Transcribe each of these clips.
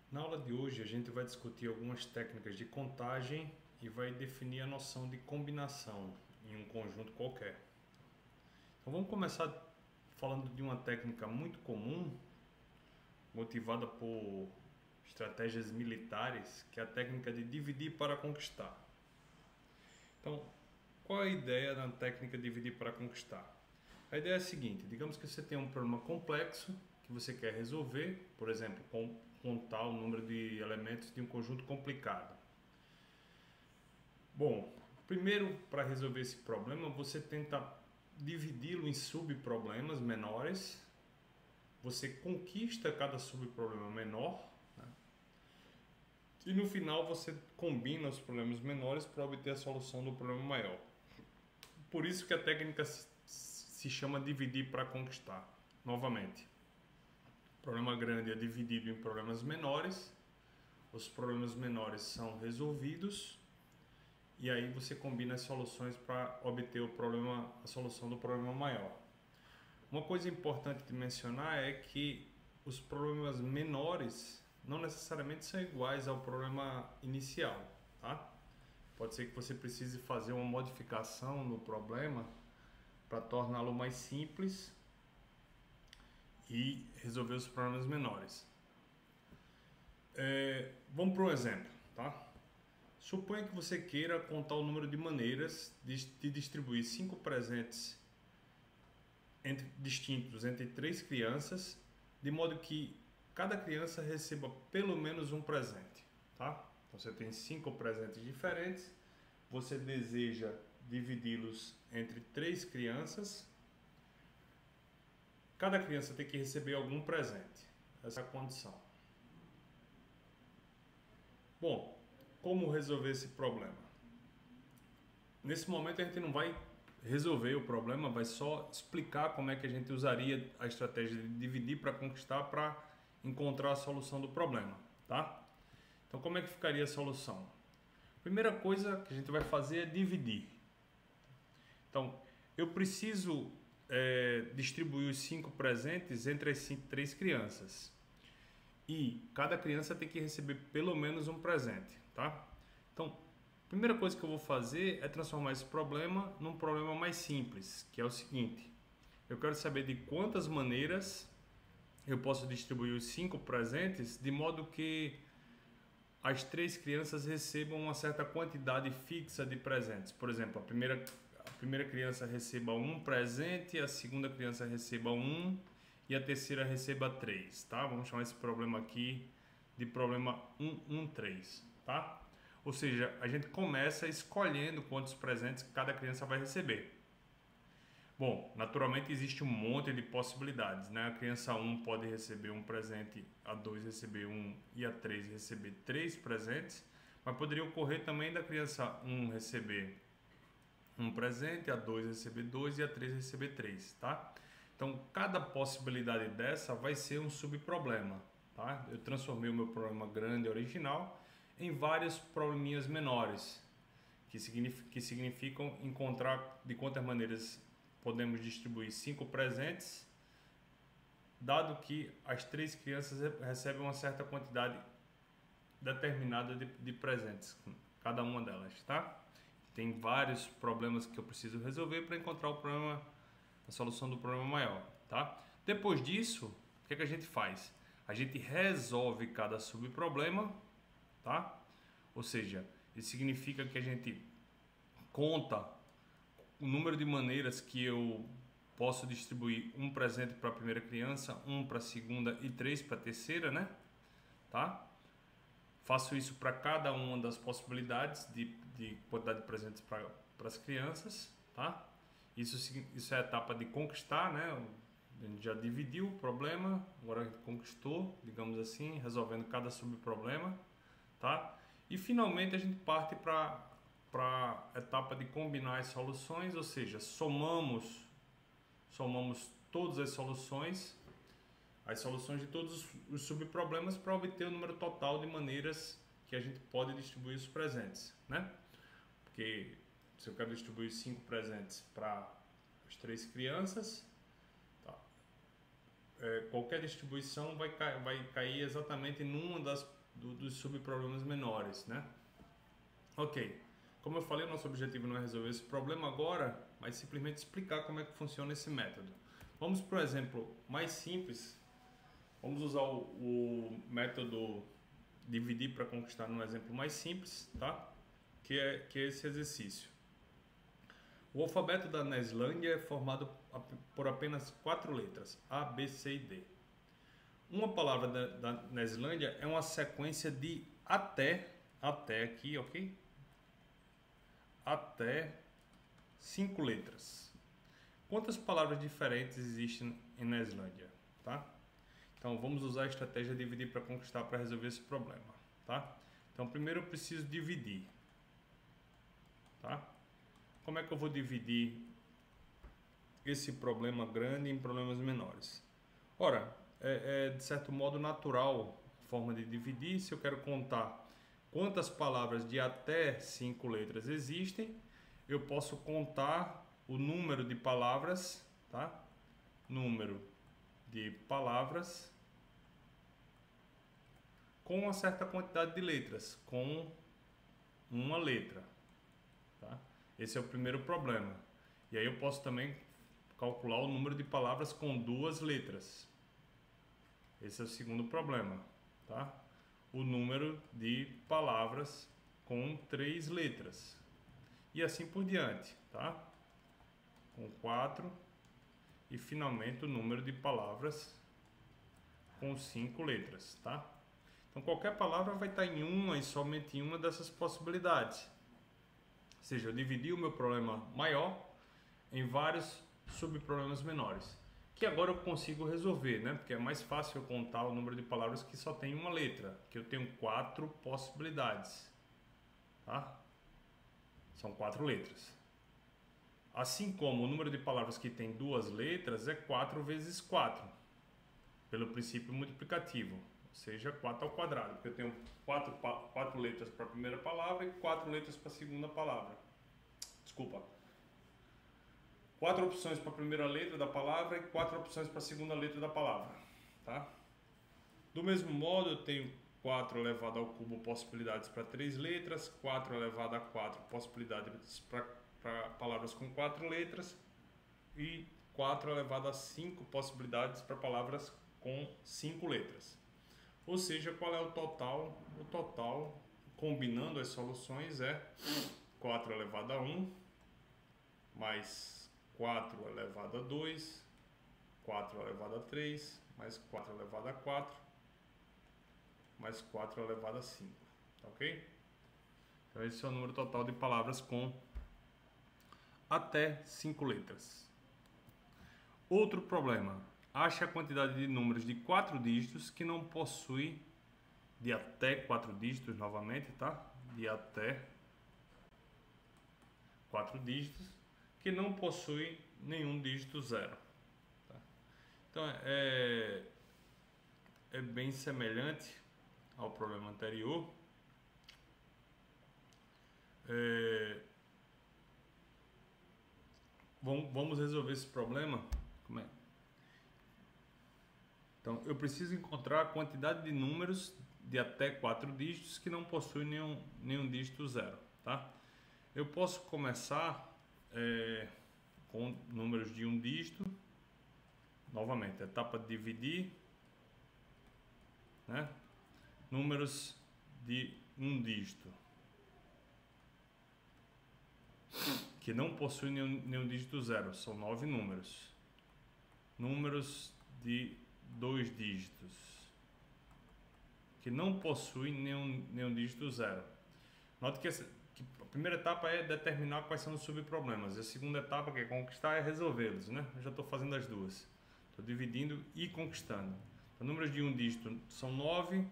Na aula de hoje a gente vai discutir algumas técnicas de contagem e vai definir a noção de combinação em um conjunto qualquer. Então vamos começar falando de uma técnica muito comum, motivada por estratégias militares, que é a técnica de dividir para conquistar. Então, qual é a ideia da técnica de dividir para conquistar? A ideia é a seguinte: digamos que você tem um problema complexo que você quer resolver, por exemplo, contar o número de elementos de um conjunto complicado. Bom, primeiro, para resolver esse problema, você tenta dividi-lo em subproblemas menores, você conquista cada subproblema menor, né? E no final você combina os problemas menores para obter a solução do problema maior. Por isso que a técnica se chama dividir para conquistar. Novamente, o problema grande é dividido em problemas menores, os problemas menores são resolvidos e aí você combina as soluções para obter a solução do problema maior. Uma coisa importante de mencionar é que os problemas menores não necessariamente são iguais ao problema inicial, tá? Pode ser que você precise fazer uma modificação no problema para torná-lo mais simples e resolver os problemas menores. Vamos para um exemplo, tá? Suponha que você queira contar o número de maneiras de distribuir 5 presentes distintos entre 3 crianças, de modo que cada criança receba pelo menos um presente, tá? Então, você tem 5 presentes diferentes, você deseja dividi-los entre 3 crianças, cada criança tem que receber algum presente, essa é a condição. Bom, como resolver esse problema? Nesse momento a gente não vai resolver o problema, vai só explicar como é que a gente usaria a estratégia de dividir para conquistar para encontrar a solução do problema, tá? Então, como é que ficaria a solução? Primeira coisa que a gente vai fazer é dividir. Então, eu preciso distribuir os 5 presentes entre as 3 crianças. E cada criança tem que receber pelo menos um presente, tá? Então, a primeira coisa que eu vou fazer é transformar esse problema num problema mais simples, que é o seguinte: eu quero saber de quantas maneiras eu posso distribuir os 5 presentes de modo que as 3 crianças recebam uma certa quantidade fixa de presentes. Por exemplo, a primeira criança receba um presente, a segunda criança receba um e a terceira receba 3, tá? Vamos chamar esse problema aqui de problema 113, tá? Ou seja, a gente começa escolhendo quantos presentes cada criança vai receber. Bom, naturalmente existe um monte de possibilidades, né? A criança 1 pode receber um presente, a 2 receber um e a 3 receber 3 presentes, mas poderia ocorrer também da criança 1 receber um presente, a 2 receber 2 e a 3 receber 3, tá? Então, cada possibilidade dessa vai ser um subproblema, tá? Eu transformei o meu problema grande original em vários probleminhas menores, que significam encontrar de quantas maneiras podemos distribuir 5 presentes, dado que as 3 crianças recebem uma certa quantidade determinada de presentes, cada uma delas, tá? Tem vários problemas que eu preciso resolver para encontrar a solução do problema maior, tá? Depois disso, o que é que a gente faz? A gente resolve cada subproblema, tá? Ou seja, isso significa que a gente conta o número de maneiras que eu posso distribuir um presente para a primeira criança, um para a segunda e 3 para a terceira, né? Tá? Faço isso para cada uma das possibilidades de quantidade de presentes para as crianças, tá? Isso é a etapa de conquistar, né? A gente já dividiu o problema, agora a gente conquistou, digamos assim, resolvendo cada subproblema, tá? E finalmente a gente parte para a etapa de combinar as soluções, ou seja, somamos todas as soluções de todos os subproblemas para obter o número total de maneiras que a gente pode distribuir os presentes, né? Porque se eu quero distribuir 5 presentes para as 3 crianças, tá? qualquer distribuição vai cair exatamente numa dos subproblemas menores, né? Ok, como eu falei, o nosso objetivo não é resolver esse problema agora, mas simplesmente explicar como é que funciona esse método. Vamos para o exemplo mais simples. Vamos usar o método dividir para conquistar no exemplo mais simples, tá? Que é esse exercício. O alfabeto da Neslândia é formado por apenas 4 letras, A, B, C e D. Uma palavra da Neslândia é uma sequência de até aqui, ok? Até 5 letras. Quantas palavras diferentes existem em Neslândia, tá? Então vamos usar a estratégia dividir para conquistar para resolver esse problema, tá? Então primeiro eu preciso dividir, tá? Como é que eu vou dividir esse problema grande em problemas menores? Ora, é de certo modo natural a forma de dividir. Se eu quero contar quantas palavras de até 5 letras existem, eu posso contar o número de palavras, tá? Número de palavras com uma certa quantidade de letras, com uma letra, tá? Esse é o primeiro problema. E aí eu posso também calcular o número de palavras com 2 letras. Esse é o segundo problema, tá? O número de palavras com 3 letras. E assim por diante, tá? Com 4 e finalmente o número de palavras com 5 letras, tá? Então qualquer palavra vai estar em uma e somente em uma dessas possibilidades. Ou seja, eu dividi o meu problema maior em vários subproblemas menores, que agora eu consigo resolver, né? Porque é mais fácil eu contar o número de palavras que só tem uma letra, que eu tenho 4 possibilidades, tá? São 4 letras. Assim como o número de palavras que tem 2 letras é 4 vezes 4, pelo princípio multiplicativo, ou seja, 4 ao quadrado, porque eu tenho 4 letras para a primeira palavra e 4 letras para a segunda palavra. Desculpa. 4 opções para a primeira letra da palavra e 4 opções para a segunda letra da palavra, tá? Do mesmo modo, eu tenho 4 elevado ao cubo possibilidades para 3 letras, 4 elevado a 4 possibilidades para palavras com 4 letras e 4 elevado a 5 possibilidades para palavras com 5 letras. Ou seja, qual é o total? O total, combinando as soluções, é 4 elevado a 1 mais 4 elevado a 2, 4 elevado a 3, mais 4 elevado a 4, mais 4 elevado a 5, tá ok? Então esse é o número total de palavras com até 5 letras. Outro problema, ache a quantidade de números de 4 dígitos que não possui, de até 4 dígitos novamente, tá? De até 4 dígitos, que não possui nenhum dígito zero. Tá? Então é bem semelhante ao problema anterior. Vamos resolver esse problema. Como é? Então eu preciso encontrar a quantidade de números de até 4 dígitos que não possuem nenhum dígito zero. Tá? Eu posso começar com números de um dígito. Novamente, etapa de dividir, né? Números de um dígito que não possuem nenhum dígito zero, são 9 números. Números de 2 dígitos que não possuem nenhum dígito zero. Note que a primeira etapa é determinar quais são os subproblemas. E a segunda etapa, que é conquistar, é resolvê-los, né? Eu já estou fazendo as duas. Estou dividindo e conquistando. Então, números de um dígito são 9.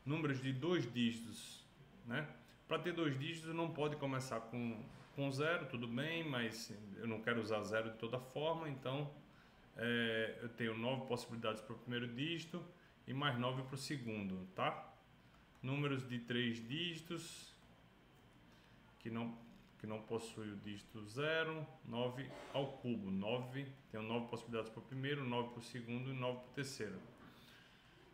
Números de 2 dígitos, né? Para ter 2 dígitos não pode começar com 0, tudo bem, mas eu não quero usar 0 de toda forma. Então, eu tenho 9 possibilidades para o primeiro dígito e mais 9 para o segundo, tá? Números de 3 dígitos que que não possui o dígito 0, 9 ao cubo. 9, tenho 9 possibilidades para o primeiro, 9 para o segundo e 9 para o terceiro.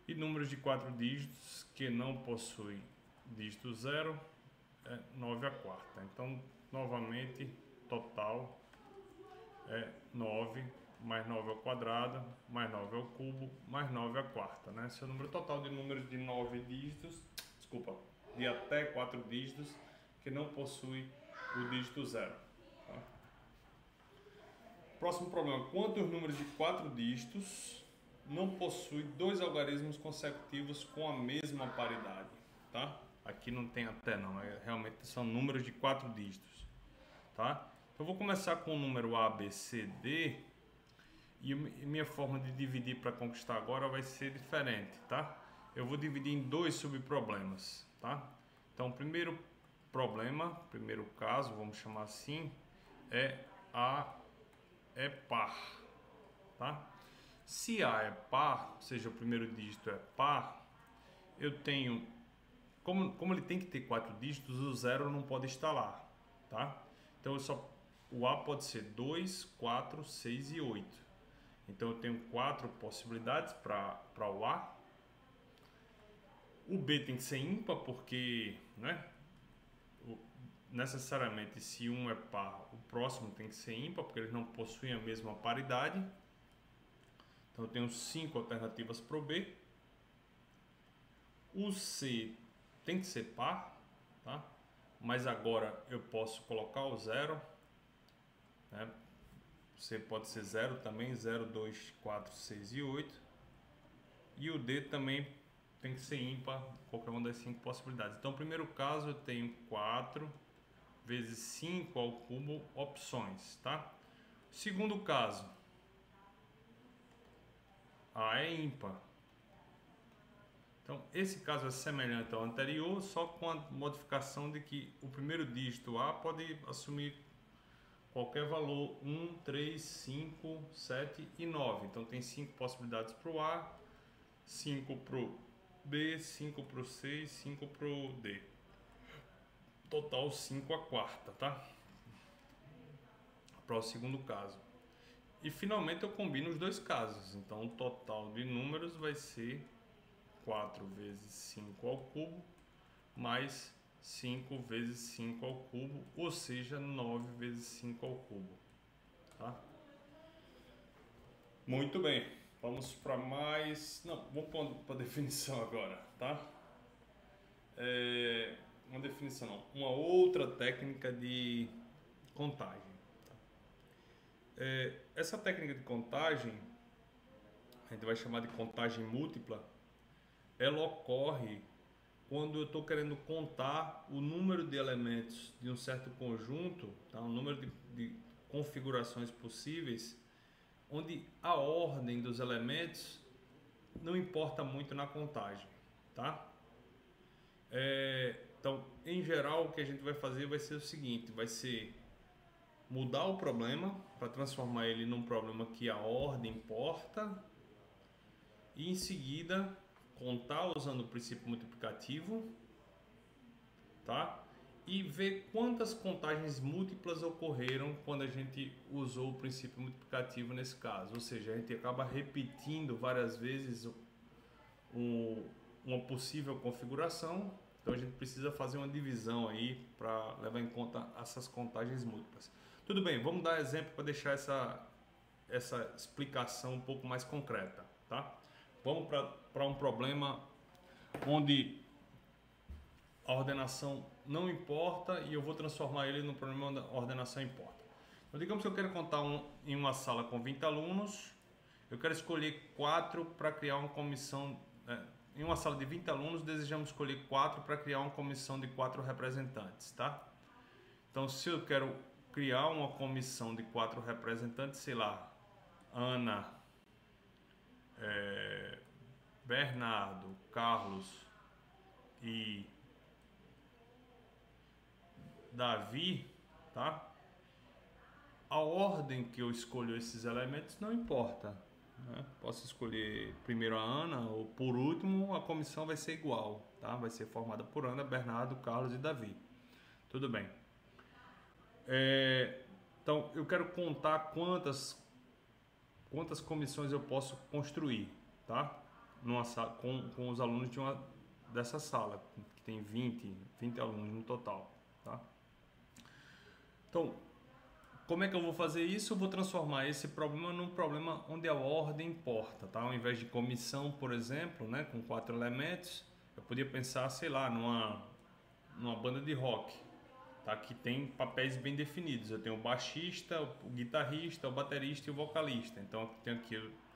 E números de 4 dígitos que não possuem dígito 0 é 9 à quarta. Então, novamente, total é 9 mais 9 ao quadrado, mais 9 ao cubo, mais 9 à quarta, né? Esse é o número total de números de 9 dígitos, desculpa, de até 4 dígitos que não possui o dígito 0. Tá? Próximo problema, quantos números de 4 dígitos não possuem dois algarismos consecutivos com a mesma paridade? Tá? Aqui não tem até não, realmente são números de 4 dígitos. Tá? Eu vou começar com o número A, B, C, D. E minha forma de dividir para conquistar agora vai ser diferente, tá? Eu vou dividir em dois subproblemas, tá? Então, o primeiro problema, primeiro caso, vamos chamar assim, é A é par, tá? Se A é par, ou seja, o primeiro dígito é par, eu tenho, como ele tem que ter 4 dígitos, o 0 não pode estar lá, tá? Então, o A pode ser 2, 4, 6 e 8. Então, eu tenho 4 possibilidades para o A. O B tem que ser ímpar, porque, né, necessariamente, se um é par, o próximo tem que ser ímpar, porque eles não possuem a mesma paridade. Então, eu tenho 5 alternativas para o B. O C tem que ser par, tá? Mas agora eu posso colocar o 0, né? C pode ser 0 também, 0, 2, 4, 6 e 8. E o D também tem que ser ímpar, qualquer uma das 5 possibilidades. Então, no primeiro caso, eu tenho 4 vezes 5 ao cubo opções, tá? Segundo caso, A é ímpar. Então, esse caso é semelhante ao anterior, só com a modificação de que o primeiro dígito A pode assumir qualquer valor 1, 3, 5, 7 e 9. Então tem 5 possibilidades para o A, 5 para o B, 5 para o C e 5 para o D. Total 5 à quarta, tá? Para o segundo caso. E finalmente eu combino os dois casos. Então o total de números vai ser 4 vezes 5 ao cubo mais 5 vezes 5 ao cubo, ou seja, 9 vezes 5 ao cubo. Tá? Muito bem, vamos para mais... Não, vamos para a definição agora, tá? Uma definição não, uma outra técnica de contagem. Tá? Essa técnica de contagem, a gente vai chamar de contagem múltipla, ela ocorre quando eu estou querendo contar o número de elementos de um certo conjunto, tá? O número de configurações possíveis, onde a ordem dos elementos não importa muito na contagem, tá? Então, em geral, o que a gente vai fazer vai ser o seguinte, vai ser mudar o problema para transformar ele num problema que a ordem importa e, em seguida, contar usando o princípio multiplicativo, tá? E ver quantas contagens múltiplas ocorreram quando a gente usou o princípio multiplicativo nesse caso. Ou seja, a gente acaba repetindo várias vezes uma possível configuração. Então a gente precisa fazer uma divisão aí para levar em conta essas contagens múltiplas. Tudo bem, vamos dar exemplo para deixar essa explicação um pouco mais concreta, tá? Vamos para um problema onde a ordenação não importa e eu vou transformar ele no problema onde a ordenação importa. Então, digamos que eu quero contar em uma sala com 20 alunos, eu quero escolher 4 para criar uma comissão. Em uma sala de 20 alunos, desejamos escolher 4 para criar uma comissão de 4 representantes, tá? Então, se eu quero criar uma comissão de 4 representantes, sei lá, Ana, Bernardo, Carlos e Davi, tá? A ordem que eu escolho esses elementos não importa, né? Posso escolher primeiro a Ana ou por último, a comissão vai ser igual, tá? Vai ser formada por Ana, Bernardo, Carlos e Davi. Tudo bem. Então, eu quero contar quantas comissões eu posso construir, tá? Com os alunos dessa sala, que tem 20 alunos no total, tá? Então, como é que eu vou fazer isso? Eu vou transformar esse problema num problema onde a ordem importa, tá? Ao invés de comissão, por exemplo, né, com 4 elementos, eu podia pensar, sei lá, numa banda de rock, tá? Que tem papéis bem definidos. Eu tenho o baixista, o guitarrista, o baterista e o vocalista. Então eu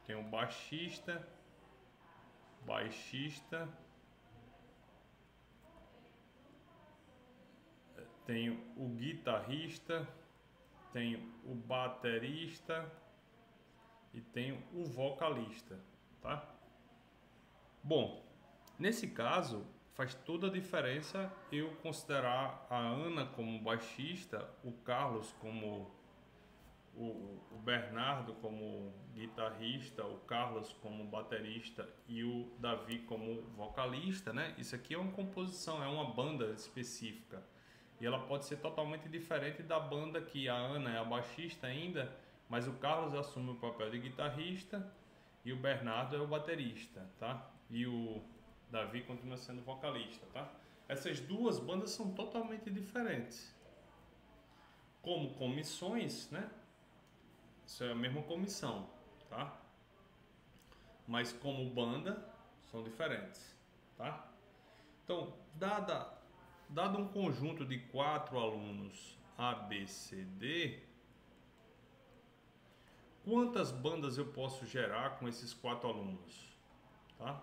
tenho o baixista, tenho o guitarrista, tenho o baterista e tenho o vocalista, tá? Bom, nesse caso faz toda a diferença eu considerar a Ana como baixista, o Carlos como o Bernardo como guitarrista, o Carlos como baterista e o Davi como vocalista, né? Isso aqui é uma composição, é uma banda específica. E ela pode ser totalmente diferente da banda que a Ana é a baixista ainda, mas o Carlos assume o papel de guitarrista e o Bernardo é o baterista, tá? E o Davi continua sendo vocalista, tá? Essas duas bandas são totalmente diferentes. Como comissões, né? Isso é a mesma comissão, tá? Mas como banda, são diferentes, tá? Então, dado um conjunto de 4 alunos A, B, C, D, quantas bandas eu posso gerar com esses 4 alunos, tá?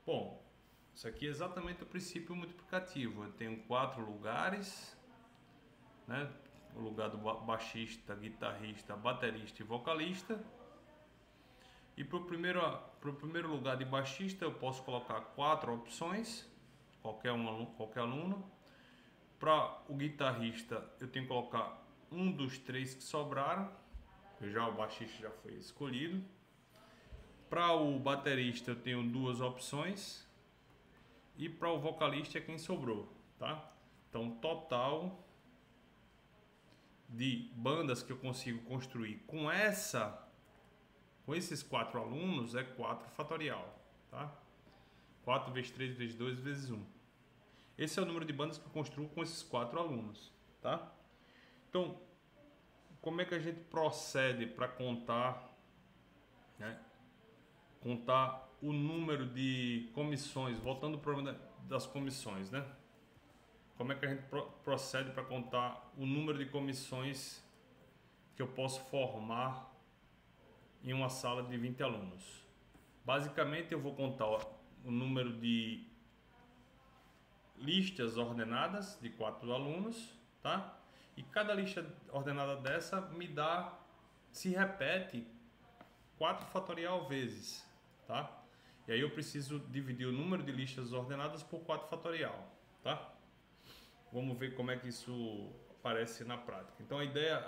Bom, isso aqui é exatamente o princípio multiplicativo. Eu tenho 4 lugares, né? O lugar do baixista, guitarrista, baterista e vocalista. E para o primeiro lugar de baixista eu posso colocar 4 opções, qualquer aluno. Para o guitarrista eu tenho que colocar um dos 3 que sobraram, o baixista já foi escolhido. Para o baterista eu tenho 2 opções e para o vocalista é quem sobrou, tá? Então total de bandas que eu consigo construir com esses 4 alunos é 4 fatorial, tá? 4 vezes 3 vezes 2 vezes 1. Esse é o número de bandas que eu construo com esses 4 alunos, tá? Então, como é que a gente procede para contar, né? Contar o número de comissões, voltando ao problema das comissões, né? Como é que a gente procede para contar o número de comissões que eu posso formar em uma sala de 20 alunos? Basicamente, eu vou contar o número de listas ordenadas de 4 alunos, tá? E cada lista ordenada dessa se repete 4 fatorial vezes, tá? E aí eu preciso dividir o número de listas ordenadas por 4 fatorial, tá? Vamos ver como é que isso aparece na prática. Então a ideia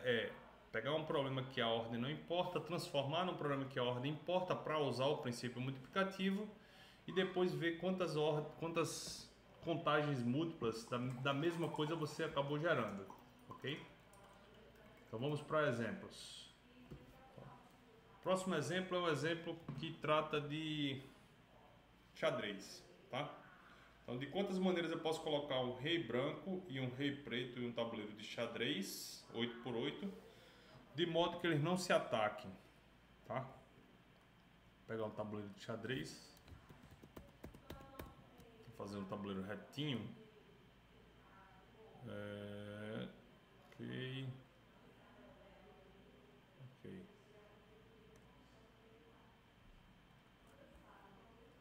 é pegar um problema que a ordem não importa, transformar num problema que a ordem importa para usar o princípio multiplicativo e depois ver quantas contagens múltiplas da mesma coisa você acabou gerando, ok? Então vamos para exemplos. O próximo exemplo é um exemplo que trata de xadrez, tá? Então, de quantas maneiras eu posso colocar um rei branco e um rei preto em um tabuleiro de xadrez 8x8, de modo que eles não se ataquem, tá? Vou pegar um tabuleiro de xadrez, vou fazer um tabuleiro retinho, ok.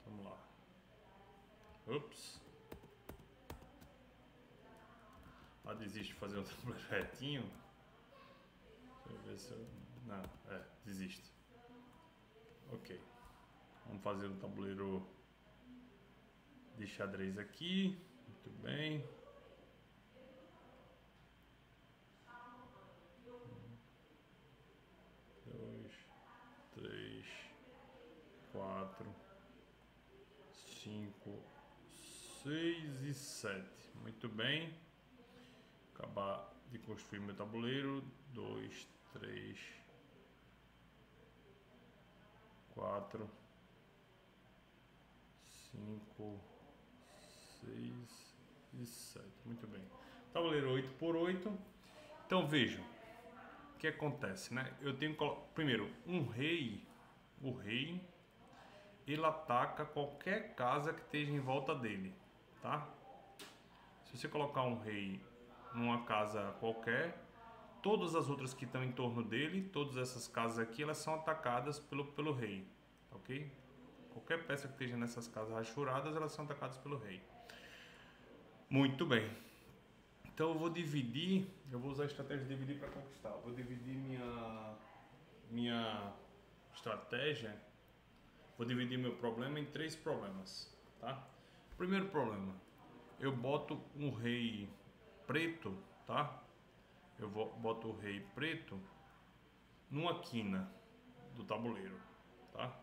Vamos lá. Ups. Desiste de fazer um tabuleiro retinho. Deixa eu ver se eu... Não, desiste. Ok. Vamos fazer um tabuleiro de xadrez aqui. Muito bem. 2, 3, 4, 5, 6 e 7. Muito bem. Acabar de construir meu tabuleiro. 2, 3, 4, 5, 6 e 7. Muito bem. Tabuleiro 8 por 8. Então vejam o que acontece, né? Eu tenho primeiro um rei. O rei ele ataca qualquer casa que esteja em volta dele, tá? Se você colocar um rei numa casa qualquer, todas as outras que estão em torno dele, todas essas casas aqui, elas são atacadas pelo rei, ok? Qualquer peça que esteja nessas casas rachuradas, elas são atacadas pelo rei. Muito bem. Então eu vou dividir, eu vou usar a estratégia de dividir para conquistar. Eu vou dividir minha estratégia, vou dividir meu problema em 3 problemas, tá? Primeiro problema, eu boto um rei preto, tá? Eu boto o rei preto numa quina do tabuleiro, tá?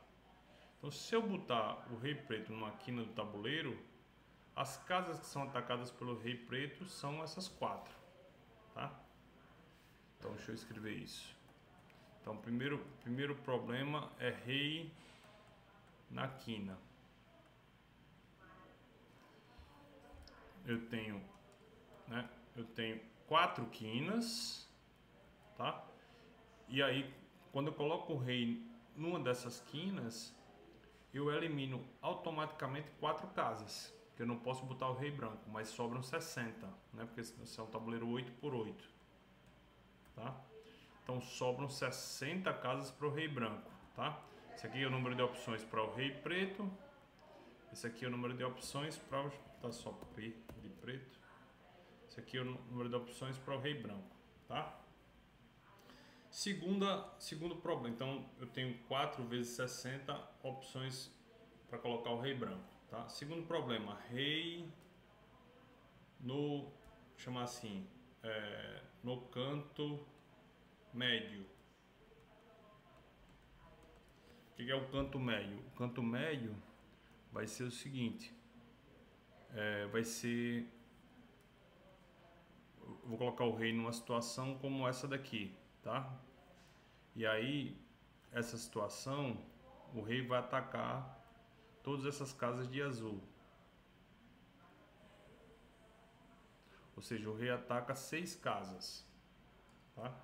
Então se eu botar o rei preto numa quina do tabuleiro, as casas que são atacadas pelo rei preto são essas 4, tá? Então deixa eu escrever isso. Então primeiro problema é rei na quina. Eu tenho 4 quinas, tá? E aí quando eu coloco o rei numa dessas quinas, eu elimino automaticamente 4 casas. Que eu não posso botar o rei branco, mas sobram 60, né? Porque esse é um tabuleiro 8 por 8, tá? Então sobram 60 casas para o rei branco, tá? Esse aqui é o número de opções para o rei preto. Esse aqui é o número de opções para tá só P de preto. Esse aqui é o número de opções para o rei branco, tá? Segundo problema. Então eu tenho 4 vezes 60 opções para colocar o rei branco. Tá? Segundo problema, rei no, chamar assim, no canto médio. O que é o canto médio? O canto médio vai ser o seguinte, vai ser, vou colocar o rei numa situação como essa daqui, tá? E aí, essa situação, o rei vai atacar todas essas casas de azul. Ou seja, o rei ataca 6 casas, tá?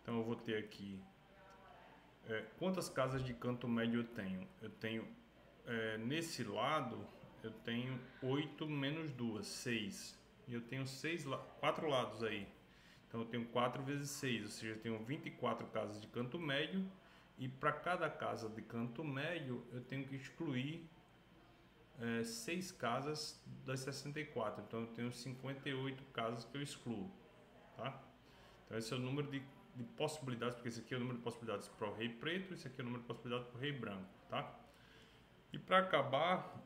Então eu vou ter aqui quantas casas de canto médio eu tenho? Eu tenho nesse lado eu tenho 8 menos 2, 6. E eu tenho 4 lados aí. Então eu tenho 4 vezes 6, ou seja, eu tenho 24 casas de canto médio. E para cada casa de canto médio eu tenho que excluir 6 casas das 64, então eu tenho 58 casas que eu excluo, tá? Então esse é o número de possibilidades, porque esse aqui é o número de possibilidades para o rei preto, esse aqui é o número de possibilidades para o rei branco, tá? E para acabar,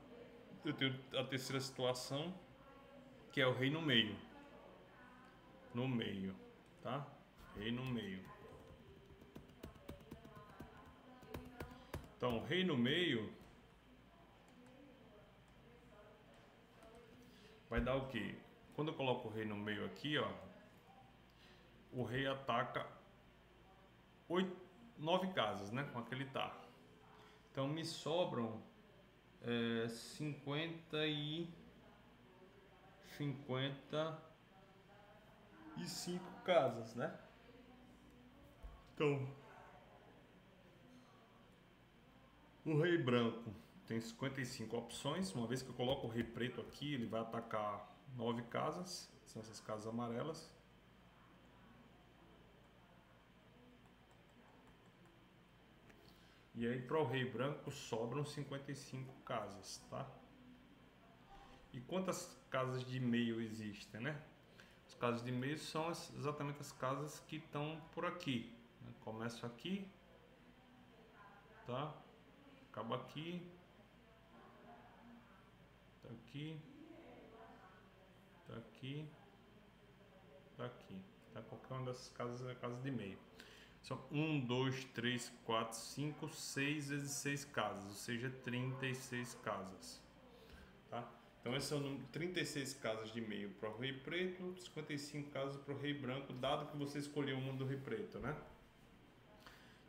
eu tenho a terceira situação, que é o rei no meio, tá? Rei no meio. Então, rei no meio vai dar o quê? Quando eu coloco o rei no meio aqui, ó, o rei ataca 9 casas, né? Com aquele tá. Então me sobram 55 casas, né? Então o rei branco tem 55 opções. Uma vez que eu coloco o rei preto aqui, ele vai atacar 9 casas, são essas casas amarelas. E aí para o rei branco sobram 55 casas, tá? E quantas casas de meio existem, né? As casas de meio são exatamente as casas que estão por aqui. Começo aqui, tá? Acaba aqui, tá aqui, tá aqui, tá aqui. Tá? Qualquer uma dessas casas é a casa de meio. São 1, 2, 3, 4, 5, 6 vezes 6 casas, ou seja, 36 casas. Tá? Então esse é o número, 36 casas de meio para o rei preto, 55 casas para o rei branco, dado que você escolheu uma do rei preto, né?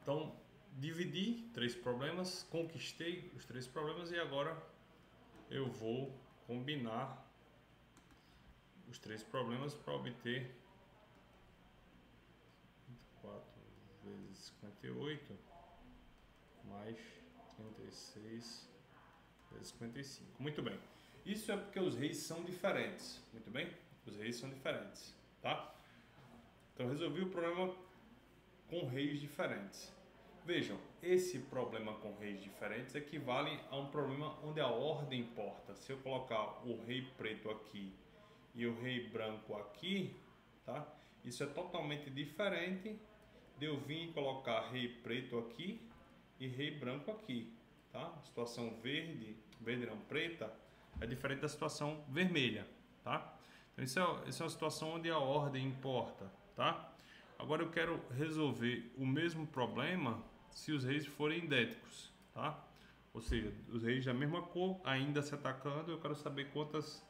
Então, dividi 3 problemas, conquistei os 3 problemas e agora eu vou combinar os 3 problemas para obter 4 vezes 58 mais 36 vezes 55. Muito bem. Isso é porque os reis são diferentes. Muito bem? Os reis são diferentes, tá? Então resolvi o problema com reis diferentes. Vejam, esse problema com reis diferentes equivale a um problema onde a ordem importa. Se eu colocar o rei preto aqui e o rei branco aqui, tá? Isso é totalmente diferente de eu vir colocar rei preto aqui e rei branco aqui, tá? A situação verde não, preta, é diferente da situação vermelha, tá? Então isso é uma situação onde a ordem importa, tá? Agora eu quero resolver o mesmo problema se os reis forem idênticos, tá? Ou seja, os reis da mesma cor ainda se atacando, eu quero saber quantas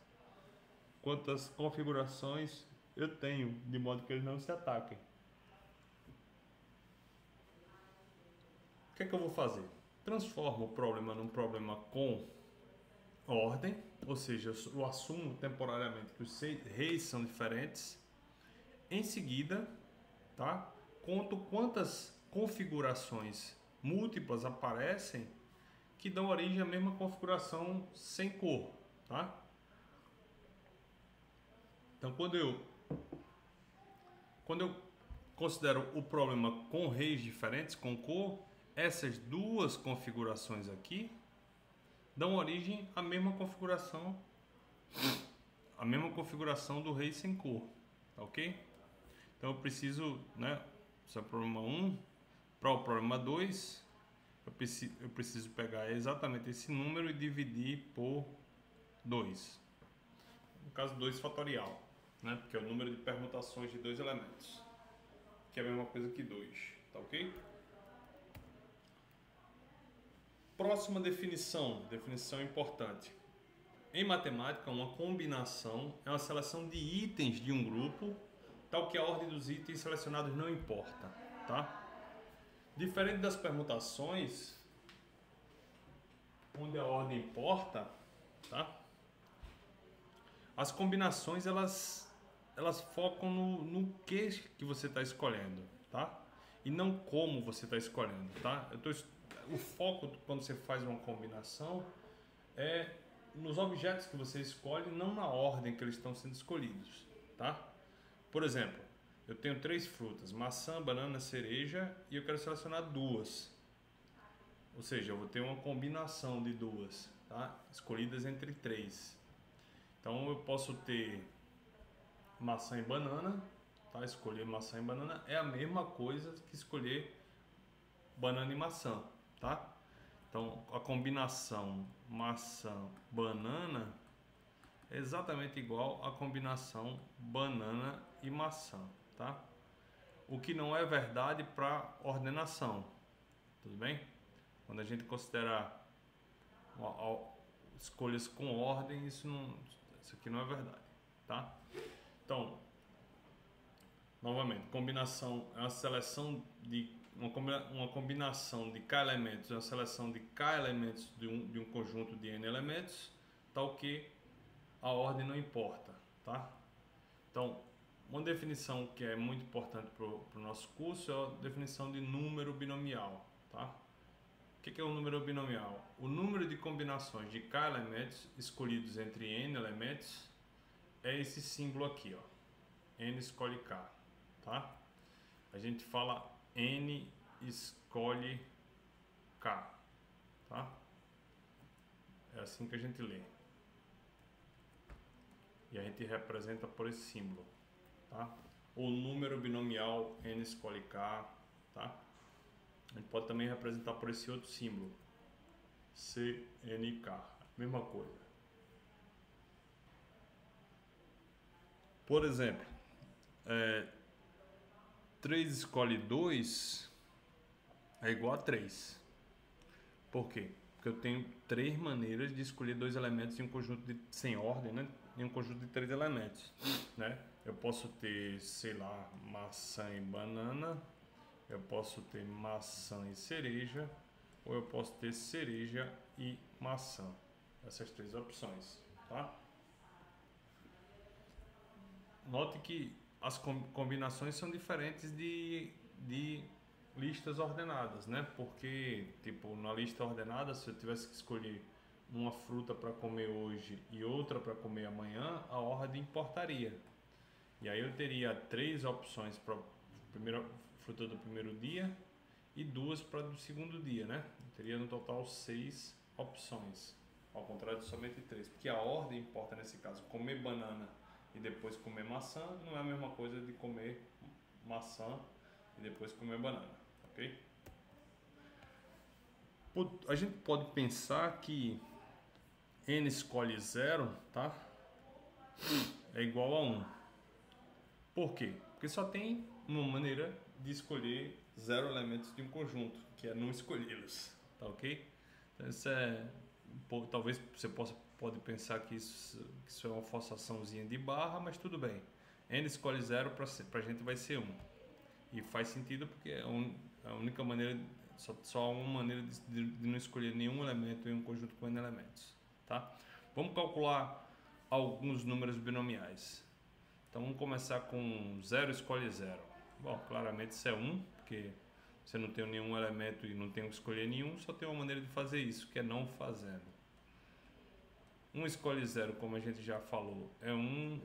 configurações eu tenho, de modo que eles não se ataquem. O que é que eu vou fazer? Transformo o problema num problema com ordem, ou seja, eu assumo temporariamente que os reis são diferentes. Em seguida, tá? Conto quantas configurações múltiplas aparecem que dão origem à mesma configuração sem cor, tá? Então, quando eu considero o problema com reis diferentes, com cor, essas duas configurações aqui dão origem à mesma configuração do rei sem cor, tá ok? Então eu preciso, né, esse é o problema 1, para o problema 2, eu preciso pegar exatamente esse número e dividir por 2. No caso 2 fatorial, né, porque é o número de permutações de 2 elementos, que é a mesma coisa que 2, tá ok? Próxima definição importante. Em matemática, uma combinação é uma seleção de itens de um grupo, tal que a ordem dos itens selecionados não importa, tá? Diferente das permutações, onde a ordem importa, tá? As combinações elas focam no que você está escolhendo, tá? E não como você está escolhendo, tá? O foco quando você faz uma combinação é nos objetos que você escolhe, não na ordem que eles estão sendo escolhidos, tá? Por exemplo, eu tenho 3 frutas, maçã, banana, cereja, e eu quero selecionar 2. Ou seja, eu vou ter uma combinação de 2, tá? Escolhidas entre 3. Então eu posso ter maçã e banana, tá? Escolher maçã e banana é a mesma coisa que escolher banana e maçã, tá? Então a combinação maçã-banana é exatamente igual à combinação banana e maçã, tá? O que não é verdade para ordenação, tudo bem? Quando a gente considera escolhas com ordem, isso aqui não é verdade, tá? Então, novamente, combinação é uma seleção de uma combinação de K elementos, é uma seleção de K elementos de um conjunto de N elementos, tal que a ordem não importa, tá? Então, uma definição que é muito importante para o nosso curso é a definição de número binomial, tá? O que é um número binomial? O número de combinações de K elementos escolhidos entre N elementos é esse símbolo aqui, ó. N escolhe K, tá? A gente fala N escolhe K, tá? É assim que a gente lê. E a gente representa por esse símbolo, tá? O número binomial N escolhe K, tá? A gente pode também representar por esse outro símbolo, CNK, mesma coisa. Por exemplo, 3 escolhe 2 é igual a 3. Por quê? Porque eu tenho 3 maneiras de escolher 2 elementos em um conjunto sem ordem, né? Em um conjunto de 3 elementos, né? Eu posso ter, sei lá, maçã e banana, eu posso ter maçã e cereja, ou eu posso ter cereja e maçã. Essas 3 opções, tá? Note que as combinações são diferentes de listas ordenadas, né? Porque, tipo, na lista ordenada, se eu tivesse que escolher uma fruta para comer hoje e outra para comer amanhã, a ordem importaria. E aí eu teria 3 opções para a primeira fruta do primeiro dia e 2 para do segundo dia, né? Eu teria no total 6 opções, ao contrário de somente 3, porque a ordem importa nesse caso. Comer banana e depois comer maçã não é a mesma coisa de comer maçã e depois comer banana, ok? A gente pode pensar que n escolhe 0, tá? É igual a 1. Por quê? Porque só tem uma maneira de escolher 0 elementos de um conjunto, que é não escolhê-los, tá ok? Então isso é, talvez você pode pensar que isso é uma forçaçãozinha de barra, mas tudo bem. N escolhe 0 para a gente vai ser 1. E faz sentido porque é a única maneira, só há uma maneira de não escolher nenhum elemento em um conjunto com n elementos, tá? Vamos calcular alguns números binomiais. Então vamos começar com 0 escolhe 0. Bom, claramente isso é 1, porque você não tem nenhum elemento e não tem que escolher nenhum, só tem uma maneira de fazer isso, que é não fazendo. 1 escolhe 0, como a gente já falou, é 1.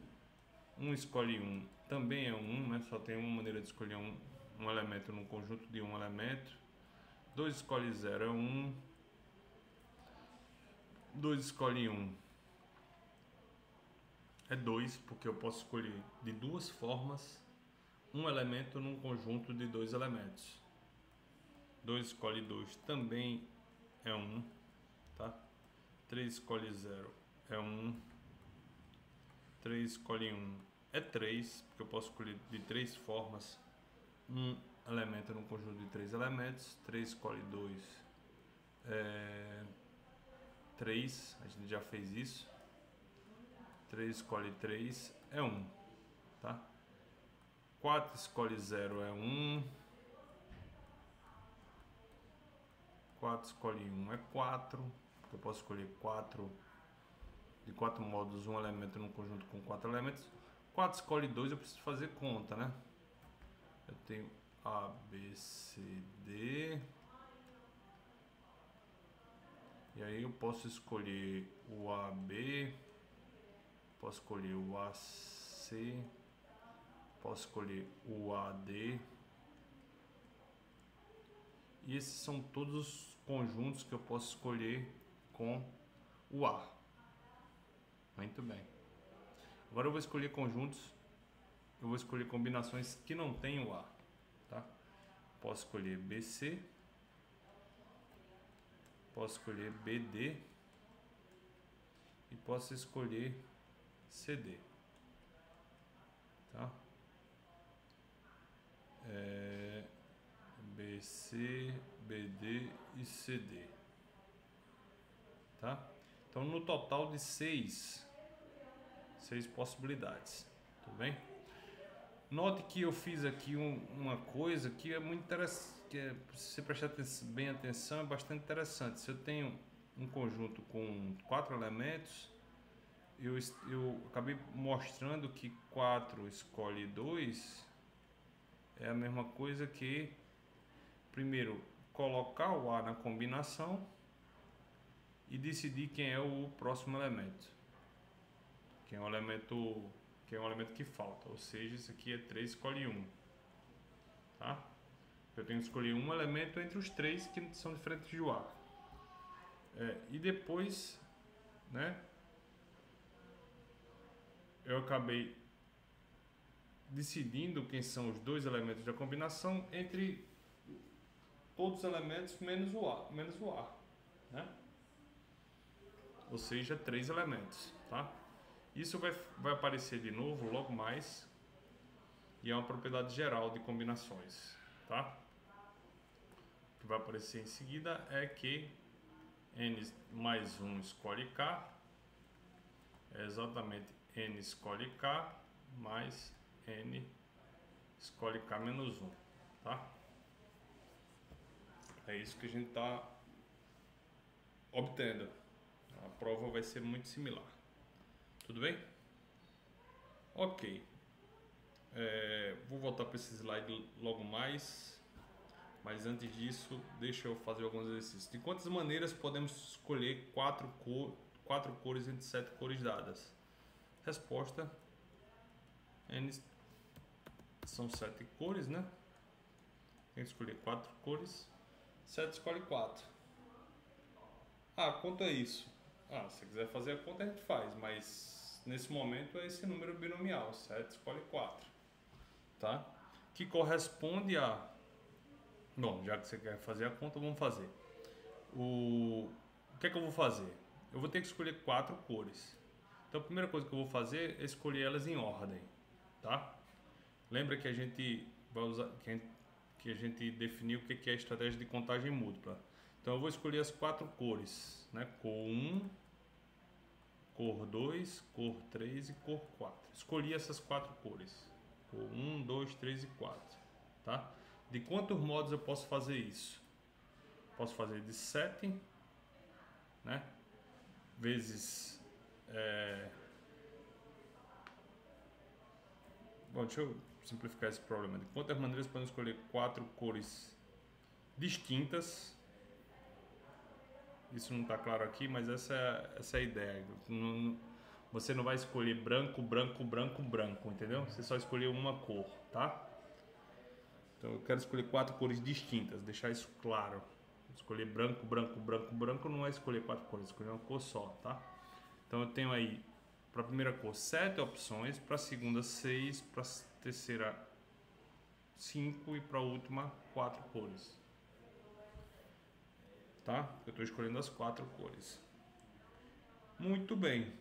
1 escolhe 1 também é 1, né? Só tem uma maneira de escolher um elemento num conjunto de um elemento. 2 escolhe 0 é 1. 2 escolhe 1 é 2, porque eu posso escolher de 2 formas um elemento num conjunto de 2 elementos. 2 escolhe 2 também é 1, tá? 3 escolhe 0 é 1. 3 escolhe 1 é 3, porque eu posso escolher de 3 formas um elemento num conjunto de 3 elementos. 3 escolhe 2 é 3, a gente já fez isso. 3 escolhe 3 é 1, tá? 4 escolhe 0 é 1. 4 escolhe 1 é 4, porque eu posso escolher de 4 modos um elemento num conjunto com 4 elementos. 4 escolhe 2, eu preciso fazer conta, né? Eu tenho A, B, C, D. E aí eu posso escolher o AB, posso escolher o AC, posso escolher o AD. E esses são todos os conjuntos que eu posso escolher com o A. Muito bem. Agora eu vou escolher conjuntos, eu vou escolher combinações que não tem o A, tá? Posso escolher BC, posso escolher BD e posso escolher CD, tá? BC, BD e CD, tá? Então no total de 6 possibilidades, tudo bem? Note que eu fiz aqui uma coisa que é muito interessante, que se você prestar bem atenção, é bastante interessante. Se eu tenho um conjunto com 4 elementos, eu acabei mostrando que 4 escolhe 2 é a mesma coisa que, primeiro, colocar o A na combinação e decidir quem é o próximo elemento, que é um elemento que falta, ou seja, isso aqui é 3 escolhe 1, tá? Eu tenho que escolher um elemento entre os 3 que são diferentes do A. E depois, né, eu acabei decidindo quem são os 2 elementos da combinação entre todos os elementos menos o A, né? Ou seja, 3 elementos, tá? Isso vai aparecer de novo logo mais e é uma propriedade geral de combinações, tá? O que vai aparecer em seguida é que N mais 1 escolhe K, é exatamente N escolhe K mais N escolhe K menos 1, tá? É isso que a gente está obtendo. A prova vai ser muito similar. Tudo bem? Ok. Vou voltar para esse slide logo mais. Mas antes disso, deixa eu fazer alguns exercícios. De quantas maneiras podemos escolher quatro cores entre 7 cores dadas? Resposta: N são 7 cores, né? Tem que escolher 4 cores. 7 escolhe 4. Ah, quanto é isso? Ah, se quiser fazer a conta a gente faz, mas nesse momento é esse número binomial, 7 escolhe 4, tá? Que corresponde a... Bom, já que você quer fazer a conta, vamos fazer. O que é que eu vou fazer? Eu vou ter que escolher 4 cores. Então a primeira coisa que eu vou fazer é escolher elas em ordem, tá? Lembra que a gente vai usar, que a gente definiu o que é a estratégia de contagem múltipla. Então eu vou escolher as 4 cores, né? Cor 1, cor 2, cor 3 e cor 4. Escolhi essas 4 cores. Cor 1, 2, 3 e 4, tá? De quantos modos eu posso fazer isso? Posso fazer de 7, né? Vezes... Bom, deixa eu simplificar esse problema. De quantas maneiras podemos escolher 4 cores distintas? Isso não está claro aqui, mas essa é a ideia. Você não vai escolher branco, branco, branco, branco, entendeu? Você só escolheu uma cor, tá? Então eu quero escolher 4 cores distintas, deixar isso claro. Escolher branco, branco, branco, branco não é escolher 4 cores, escolher uma cor só, tá? Então eu tenho aí, para a primeira cor, 7 opções, para a segunda 6, para a terceira 5 e para a última 4 cores. Tá? Eu estou escolhendo as 4 cores. Muito bem.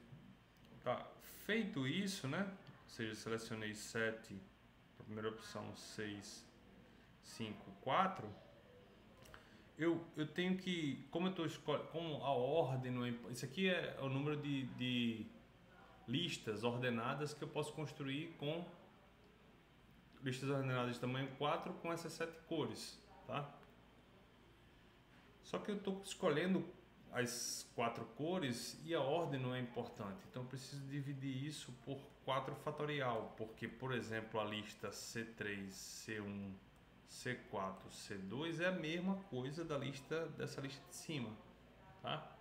Tá. Feito isso, né? Ou seja, selecionei 7, a primeira opção, 6, 5, 4. Eu tenho que, como eu estou escolhendo, como a ordem não é, isso aqui é o número de listas ordenadas que eu posso construir com listas ordenadas de tamanho 4 com essas 7 cores, tá? Só que eu estou escolhendo as 4 cores e a ordem não é importante, então eu preciso dividir isso por 4 fatorial, porque, por exemplo, a lista C3, C1, C4, C2 é a mesma coisa dessa lista de cima, tá?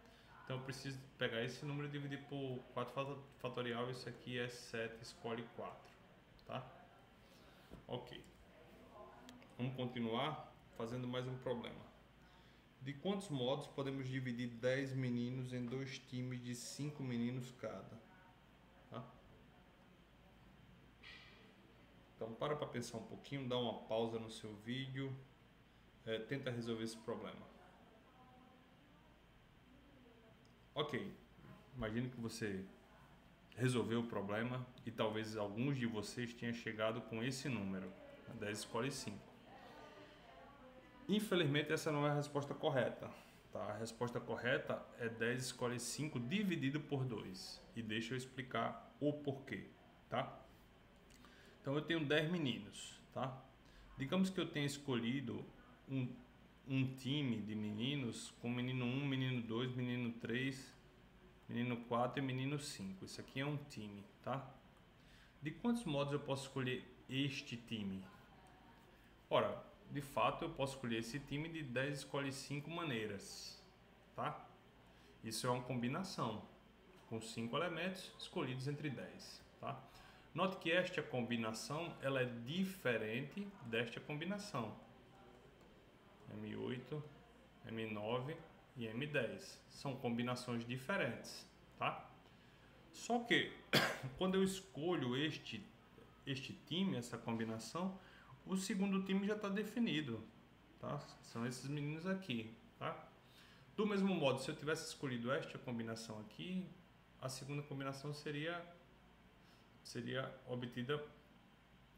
Então eu preciso pegar esse número e dividir por 4 fatorial, isso aqui é 7, escolhe 4, tá? Ok. Vamos continuar fazendo mais um problema. De quantos modos podemos dividir 10 meninos em 2 times de 5 meninos cada? Tá? Então para pensar um pouquinho, dá uma pausa no seu vídeo, tenta resolver esse problema. Ok, imagine que você resolveu o problema e talvez alguns de vocês tenham chegado com esse número, 10 escolhe 5. Infelizmente essa não é a resposta correta, tá? A resposta correta é 10 escolhe 5 dividido por 2 e deixa eu explicar o porquê, tá? Então eu tenho 10 meninos, tá? Digamos que eu tenha escolhido um time de meninos com menino 1, menino 2, menino 3, menino 4 e menino 5. Isso aqui é um time, tá? De quantos modos eu posso escolher este time? Ora, de fato eu posso escolher esse time de 10 escolhe 5 maneiras, tá? Isso é uma combinação com 5 elementos escolhidos entre 10, tá? Note que esta combinação ela é diferente desta combinação. M8, M9 e M10 são combinações diferentes, tá? Só que quando eu escolho este time, essa combinação, o segundo time já está definido, tá? São esses meninos aqui, tá? Do mesmo modo, se eu tivesse escolhido esta combinação aqui, a segunda combinação seria obtida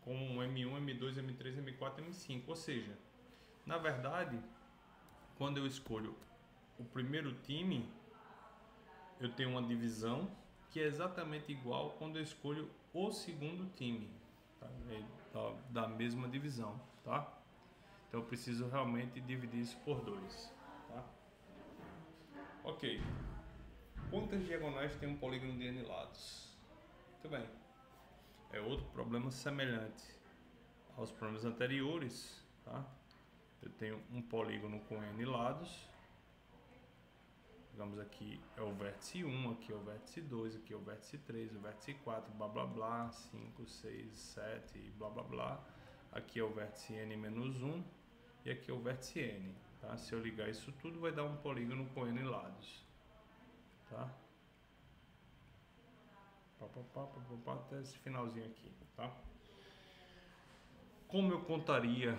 com M1, M2, M3, M4, M5. Ou seja, na verdade, quando eu escolho o primeiro time, eu tenho uma divisão que é exatamente igual quando eu escolho o segundo time, tá? Da mesma divisão, tá? Então eu preciso realmente dividir isso por 2, tá? Ok. Quantas diagonais tem um polígono de n lados? Muito bem. É outro problema semelhante aos problemas anteriores, tá? Eu tenho um polígono com n lados. Digamos aqui é o vértice 1, aqui é o vértice 2, aqui é o vértice 3, o vértice 4, blá blá blá, 5, 6, 7 e blá blá blá. Aqui é o vértice n menos 1 e aqui é o vértice n, tá? Se eu ligar isso tudo vai dar um polígono com n lados, tá? Até esse finalzinho aqui, tá? Como eu contaria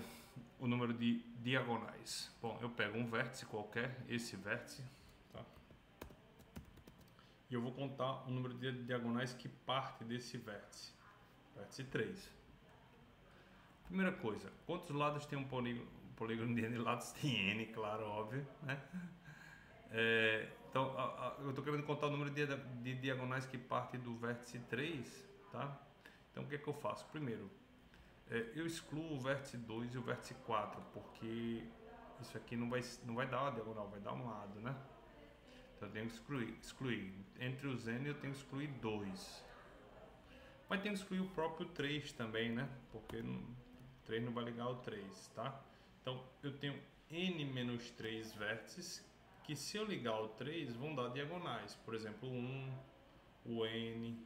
o número de diagonais? Bom, eu pego um vértice qualquer, esse vértice, tá? E eu vou contar o número de diagonais que parte desse vértice. Vértice 3. Primeira coisa, quantos lados tem um polígono de n lados? Tem n, claro, óbvio, né? Então, eu estou querendo contar o número de diagonais que parte do vértice 3, tá? Então, o que é que eu faço? Primeiro, eu excluo o vértice 2 e o vértice 4, porque isso aqui não vai dar uma diagonal, vai dar um lado, né? Então, eu tenho que excluir. Entre os n, eu tenho que excluir 2. Mas tenho que excluir o próprio 3 também, né? Porque o 3 não vai ligar ao 3, tá? Então, eu tenho n menos 3 vértices que, se eu ligar ao 3, vão dar diagonais. Por exemplo, 1, o n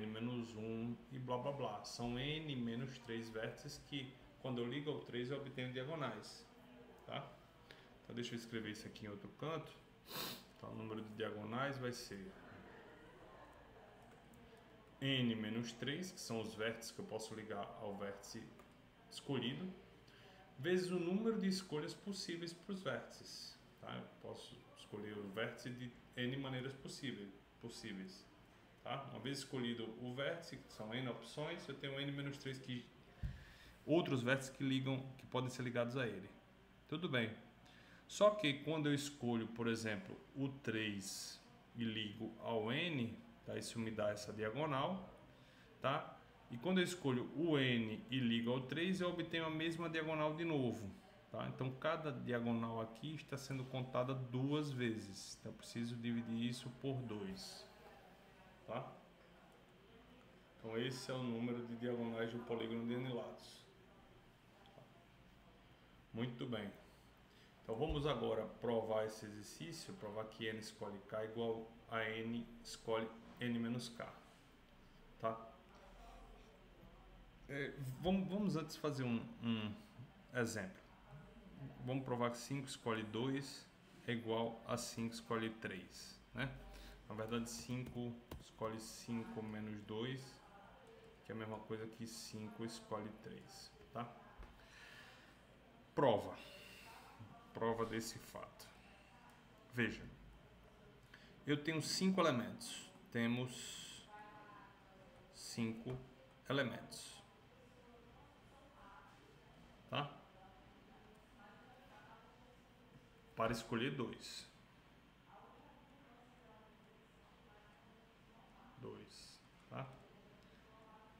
menos 1 e blá blá blá. São n menos 3 vértices que, quando eu ligo ao 3, eu obtenho diagonais, tá? Então, deixa eu escrever isso aqui em outro canto. Então, o número de diagonais vai ser n menos 3, que são os vértices que eu posso ligar ao vértice escolhido, vezes o número de escolhas possíveis para os vértices. Tá? Eu posso escolher o vértice de n maneiras possíveis. Tá? Uma vez escolhido o vértice, que são n opções, eu tenho n menos 3 outros vértices que podem ser ligados a ele. Tudo bem. Só que quando eu escolho, por exemplo, o 3 e ligo ao n, tá? Isso me dá essa diagonal, tá? E quando eu escolho o n e ligo ao 3, eu obtenho a mesma diagonal de novo, tá? Então, cada diagonal aqui está sendo contada 2 vezes. Então, eu preciso dividir isso por 2, tá? Então, esse é o número de diagonais de um polígono de n lados. Muito bem. Então, vamos agora provar esse exercício, provar que n escolhe k igual a n escolhe n menos k, tá? Vamos antes fazer um exemplo. Vamos provar que 5 escolhe 2 é igual a 5 escolhe 3, né? Na verdade, 5 escolhe 5 menos 2, que é a mesma coisa que 5 escolhe 3, tá? Prova desse fato. Veja, eu tenho 5 elementos. Temos 5 elementos, tá? Para escolher 2. 2, tá?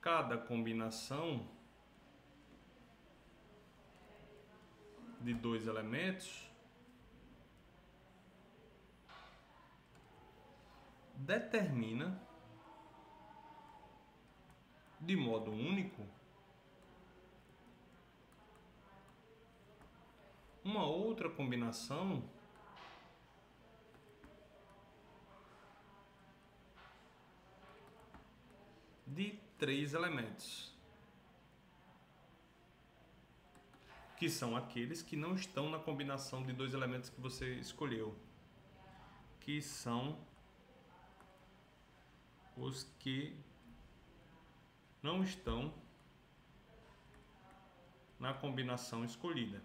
Cada combinação de 2 elementos determina de modo único uma outra combinação de 3 elementos, que são aqueles que não estão na combinação de 2 elementos que você escolheu, que são os que não estão na combinação escolhida.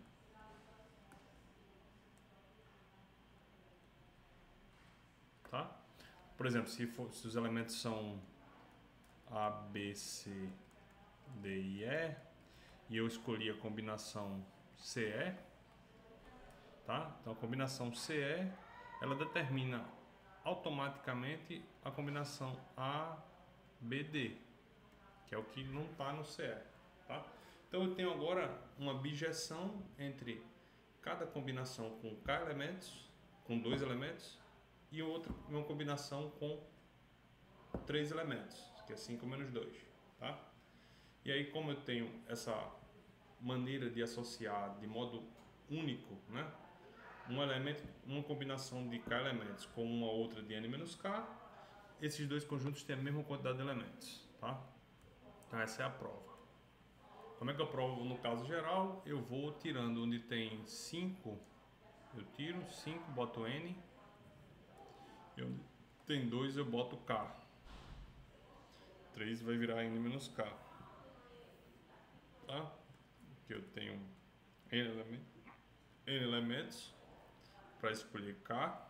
Tá? Por exemplo, se os elementos são A, B, C, D e E, e eu escolhi a combinação CE, tá? Então a combinação CE ela determina automaticamente a combinação ABD, que é o que não está no CE, tá? Então eu tenho agora uma bijeção entre cada combinação com K elementos, com 2 elementos, e outra uma combinação com 3 elementos, que é 5 menos 2, tá? E aí, como eu tenho essa maneira de associar de modo único, né, um elemento, uma combinação de K elementos com uma outra de N menos K, esses dois conjuntos têm a mesma quantidade de elementos, tá? Então essa é a prova. Como é que eu provo no caso geral? Eu vou tirando onde tem 5, eu tiro 5, boto N, e onde tem 2 eu boto K. 3 vai virar N menos K. Tá? Aqui eu tenho N elementos para escolher K.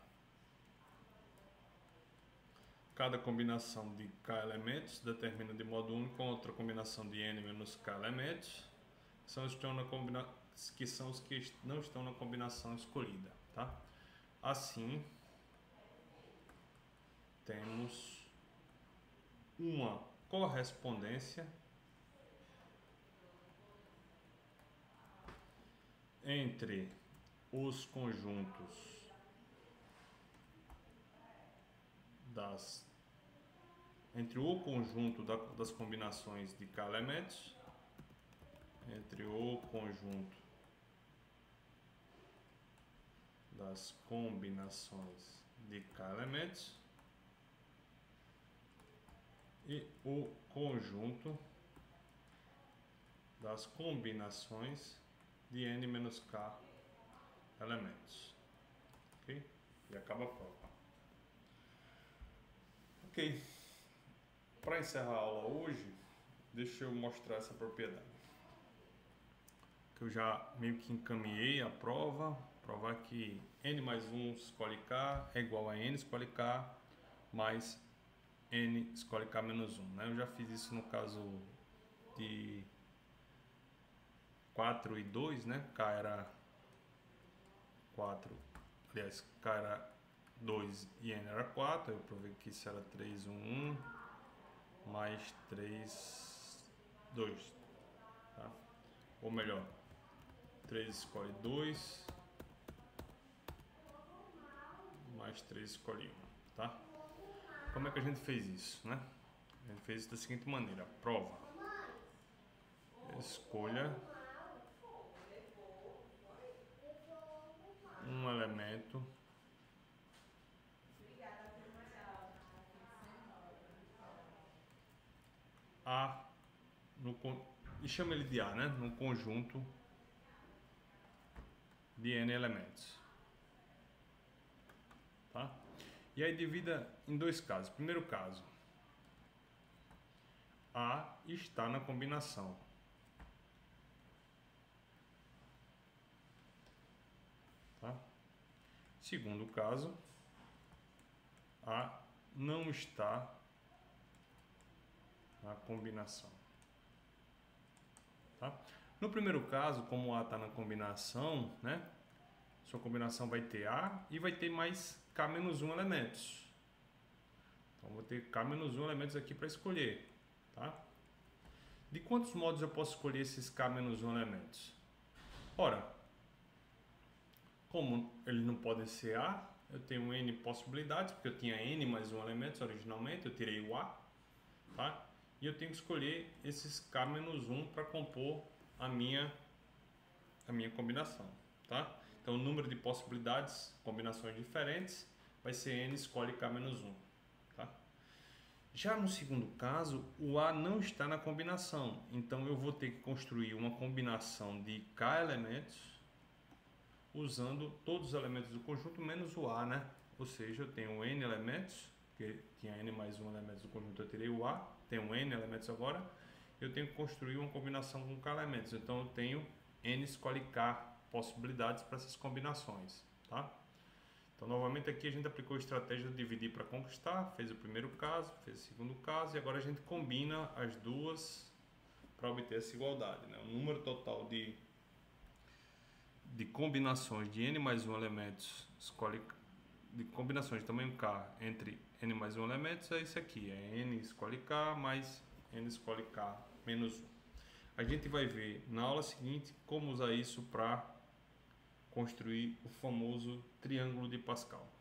Cada combinação de K elementos determina de modo único outra combinação de N menos K elementos, que são os que não estão na combinação escolhida. Tá? Assim, temos uma correspondência entre os conjuntos entre o conjunto das combinações de K elementos, entre o conjunto das combinações de K elementos e o conjunto das combinações de N menos K elementos. Ok? E acaba a prova. Ok. Para encerrar a aula hoje, deixa eu mostrar essa propriedade. Que eu já meio que encaminhei a prova. Provar que N mais 1 escolhe K é igual a N escolhe K mais N escolhe K menos 1. Né? Eu já fiz isso no caso de 4 e 2, né? K era 4, aliás, K era 2 e N era 4, eu provei que isso era 3, 1, 1, mais 3, 2, tá? Ou melhor, 3 escolhe 2, mais 3 escolhe 1, tá? Como é que a gente fez isso, né? A gente fez isso da seguinte maneira: prova, escolha um elemento A e chama ele de A, né? No conjunto de N elementos, tá? E aí divida em dois casos. Primeiro caso, A está na combinação. Tá? Segundo caso, A não está na combinação. Tá? No primeiro caso, como A está na combinação, né? Sua combinação vai ter A e vai ter mais K-1 elementos. Então, vou ter K-1 elementos aqui para escolher. Tá? De quantos modos eu posso escolher esses K-1 elementos? Ora, como eles não podem ser A, eu tenho N possibilidades, porque eu tinha N mais 1 elementos originalmente, eu tirei o A. Tá? E eu tenho que escolher esses K-1 para compor a minha combinação. Tá? Então, o número de possibilidades, combinações diferentes, vai ser N escolhe K-1. Tá? Já no segundo caso, o A não está na combinação. Então, eu vou ter que construir uma combinação de K elementos usando todos os elementos do conjunto menos o A, né? Ou seja, eu tenho N elementos, porque tinha N mais 1 elementos do conjunto, eu tirei o A, tenho N elementos agora, eu tenho que construir uma combinação com K elementos. Então, eu tenho N escolhe K possibilidades para essas combinações, tá? Então, novamente aqui a gente aplicou a estratégia de dividir para conquistar, fez o primeiro caso, fez o segundo caso, e agora a gente combina as duas para obter essa igualdade, né? O número total de combinações de N mais 1 elementos escolhe de combinações de tamanho K entre n mais um elementos é isso aqui, é n escolhe K mais n escolhe K menos 1. A gente vai ver na aula seguinte como usar isso para construir o famoso triângulo de Pascal.